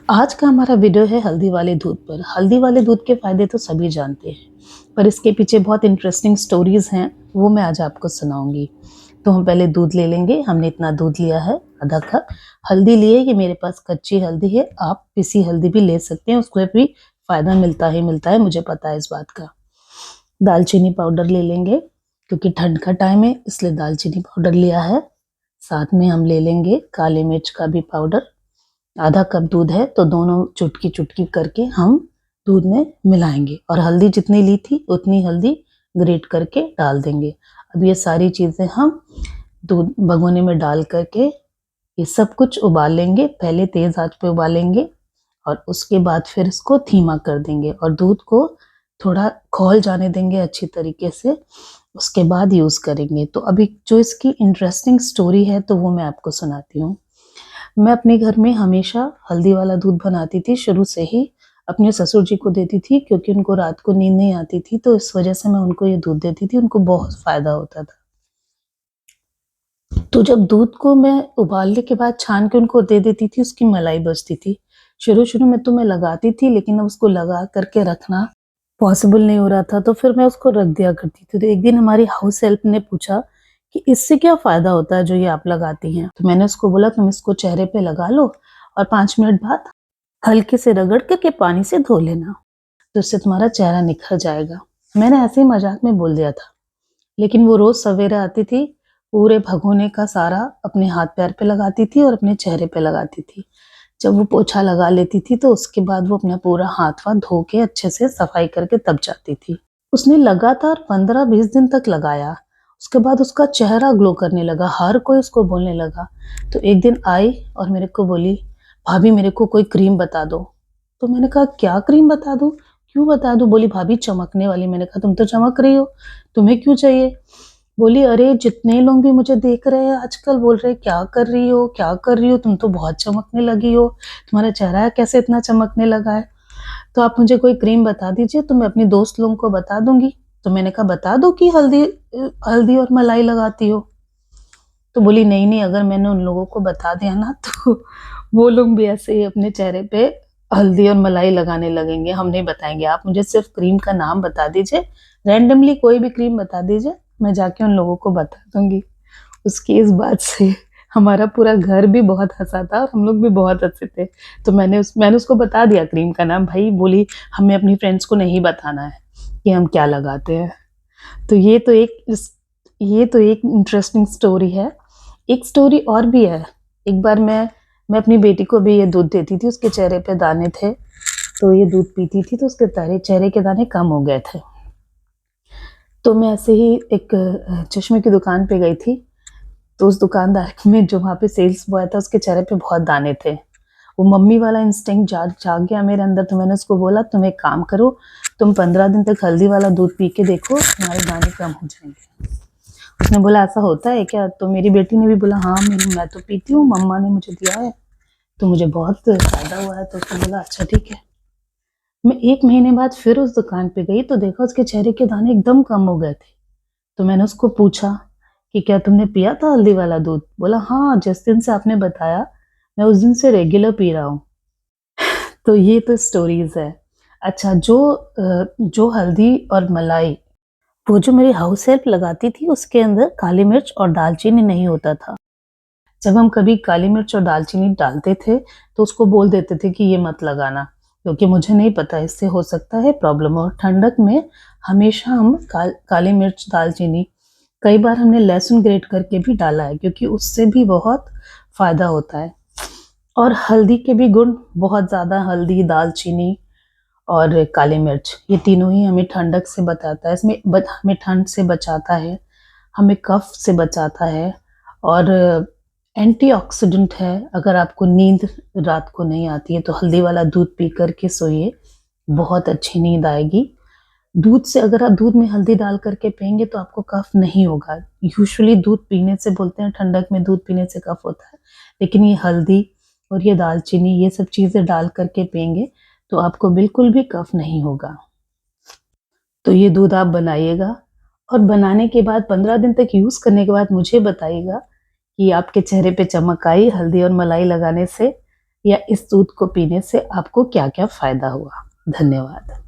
आज का हमारा वीडियो है हल्दी वाले दूध पर। हल्दी वाले दूध के फ़ायदे तो सभी जानते हैं, पर इसके पीछे बहुत इंटरेस्टिंग स्टोरीज़ हैं, वो मैं आज आपको सुनाऊँगी। तो हम पहले दूध ले लेंगे, हमने इतना दूध लिया है, आधा कप। हल्दी ली है, ये मेरे पास कच्ची हल्दी है, आप पिसी हल्दी भी ले सकते हैं, उसमें भी फ़ायदा मिलता ही मिलता है, मुझे पता है इस बात का। दालचीनी पाउडर ले लेंगे, क्योंकि ठंड का टाइम है इसलिए दालचीनी पाउडर लिया है। साथ में हम ले लेंगे काली मिर्च का भी पाउडर। आधा कप दूध है तो दोनों चुटकी-चुटकी करके हम दूध में मिलाएँगे और हल्दी जितनी ली थी उतनी हल्दी ग्रेट करके डाल देंगे। अब ये सारी चीज़ें हम दूध भगोने में डाल कर के ये सब कुछ उबाल लेंगे। पहले तेज़ आँच पे उबालेंगे और उसके बाद फिर इसको धीमा कर देंगे और दूध को थोड़ा खौल जाने देंगे अच्छी तरीके से, उसके बाद यूज़ करेंगे। तो अभी जो इसकी इंटरेस्टिंग स्टोरी है तो वो मैं आपको सुनाती हूँ। मैं अपने घर में हमेशा हल्दी वाला दूध बनाती थी, शुरू से ही अपने ससुर जी को देती थी क्योंकि उनको रात को नींद नहीं आती थी, तो इस वजह से मैं उनको ये दूध देती थी, उनको बहुत फ़ायदा होता था। तो जब दूध को मैं उबालने के बाद छान के उनको दे देती थी, उसकी मलाई बचती थी। शुरू-शुरू में तो मैं लगाती थी, लेकिन अब उसको लगा कर के रखना पॉसिबल नहीं हो रहा था, तो फिर मैं उसको रख दिया करती थी। तो एक दिन हमारी हाउस हेल्प ने पूछा कि इससे क्या फ़ायदा होता है जो ये आप लगाती हैं? तो मैंने उसको बोला तुम इसको चेहरे पे लगा लो और 5 मिनट बाद हल्के से रगड़ कर के पानी से धो लेना, तो इससे तुम्हारा चेहरा निखर जाएगा। मैंने ऐसे ही मज़ाक में बोल दिया था, लेकिन वो रोज़ सवेरे आती थी, पूरे भगोने का सारा अपने हाथ-पैर पे लगाती थी और अपने चेहरे पे लगाती थी। जब वो पोछा लगा लेती थी तो उसके बाद वो अपना पूरा हाथ-वाथ धो के अच्छे से सफाई करके तब जाती थी। उसने लगातार 15-20 दिन तक लगाया, उसके बाद उसका चेहरा ग्लो करने लगा, हर कोई उसको बोलने लगा। तो एक दिन आई और मेरे को बोली, "भाभी मेरे को कोई क्रीम बता दो।" तो मैंने कहा, "क्या क्रीम बता दूँ? क्यों बता दूँ?" बोली, "भाभी चमकने वाली।" मैंने कहा, "तुम तो चमक रही हो, तुम्हें क्यों चाहिए?" बोली, "अरे! जितने लोग भी मुझे देख रहे हैं आजकल बोल रहे हैं, क्या कर रही हो? क्या कर रही हो? तुम तो बहुत चमकने लगी हो। तुम्हारा चेहरा कैसे इतना चमकने लगा है? तो आप मुझे कोई क्रीम बता दीजिए, तो मैं अपने दोस्त लोगों को बता दूँगी।" तो मैंने कहा, "बता दो कि हल्दी और मलाई लगाती हो।" तो बोली, "नहीं, नहीं, अगर मैंने उन लोगों को बता दिया ना तो वो लोग भी ऐसे ही अपने चेहरे पे हल्दी और मलाई लगाने लगेंगे, हम नहीं बताएँगे। आप मुझे सिर्फ़ क्रीम का नाम बता दीजिए, रैंडमली कोई भी क्रीम बता दीजिए, मैं जाके उन लोगों को बता दूँगी।" उसकी इस बात से हमारा पूरा घर भी बहुत हँसा था और हम लोग भी बहुत हँसे थे। तो मैंने उसको बता दिया क्रीम का नाम, भई बोली हमें अपनी फ्रेंड्स को नहीं बताना है कि हम क्या लगाते हैं। तो ये तो एक इंटरेस्टिंग स्टोरी है। एक स्टोरी और भी है। एक बार मैं अपनी बेटी को भी ये दूध देती थी, उसके चेहरे पे दाने थे, तो ये दूध पीती थी तो उसके चेहरे के दाने कम हो गए थे। तो मैं ऐसे ही एक चश्मे की दुकान पे गई थी, तो उस दुकानदार में जो वहाँ पे सेल्स बॉय था उसके चेहरे पे बहुत दाने थे। वो मम्मी वाला इंस्टिंक्ट जाग जाग गया मेरे अंदर, तो मैंने उसको बोला तुम एक काम करो, तुम 15 दिन तक हल्दी वाला दूध पी के देखो, तुम्हारे दाने कम हो जाएँगे। उसने बोला ऐसा होता है क्या? तो मेरी बेटी ने भी बोला हाँ, मैं तो पीती हूँ, मम्मा ने मुझे दिया है, तो मुझे बहुत फ़ायदा हुआ है। तो उसने बोला अच्छा ठीक है। मैं 1 महीने बाद फिर उस दुकान पे गई तो देखा उसके चेहरे के दाने एकदम कम हो गए थे। तो मैंने उसको पूछा कि क्या तुमने पिया था हल्दी वाला दूध? बोला हाँ, जिस दिन से आपने बताया, मैं उस दिन से रेगुलर पी रहा हूँ। तो ये तो स्टोरीज़ है। अच्छा जो हल्दी और मलाई, वो जो मेरी हाउस हेल्प लगाती थी उसके अंदर काली मिर्च और दालचीनी नहीं होता था। जब हम कभी काली मिर्च और दालचीनी डालते थे, तो उसको बोल देते थे कि ये मत लगाना, क्योंकि मुझे नहीं पता इससे हो सकता है प्रॉब्लम। और ठंडक में हमेशा हम काली मिर्च, दालचीनी, कई बार हमने लहसुन ग्रेट करके भी डाला है क्योंकि उससे भी बहुत फ़ायदा होता है। और हल्दी के भी गुण बहुत ज़्यादा, हल्दी, दालचीनी और काली मिर्च, ये तीनों ही हमें ठंडक से बताता है, हमें ठंड से बचाता है, हमें कफ से बचाता है और एंटीऑक्सीडेंट है। अगर आपको नींद रात को नहीं आती है तो हल्दी वाला दूध पी कर के सोइए, बहुत अच्छी नींद आएगी। दूध से, अगर आप दूध में हल्दी डाल करके पिएँगे तो आपको कफ नहीं होगा। यूजुअली दूध पीने से, बोलते हैं ठंडक में दूध पीने से कफ होता है, लेकिन ये हल्दी और ये दालचीनी, ये सब चीज़ें डाल करके पिएँगे तो आपको बिल्कुल भी कफ नहीं होगा। तो ये दूध आप बनाइएगा और बनाने के बाद 15 दिन तक यूज़ करने के बाद मुझे बताइएगा कि आपके चेहरे पे चमक आई हल्दी और मलाई लगाने से, या इस दूध को पीने से आपको क्या-क्या फ़ायदा हुआ। धन्यवाद।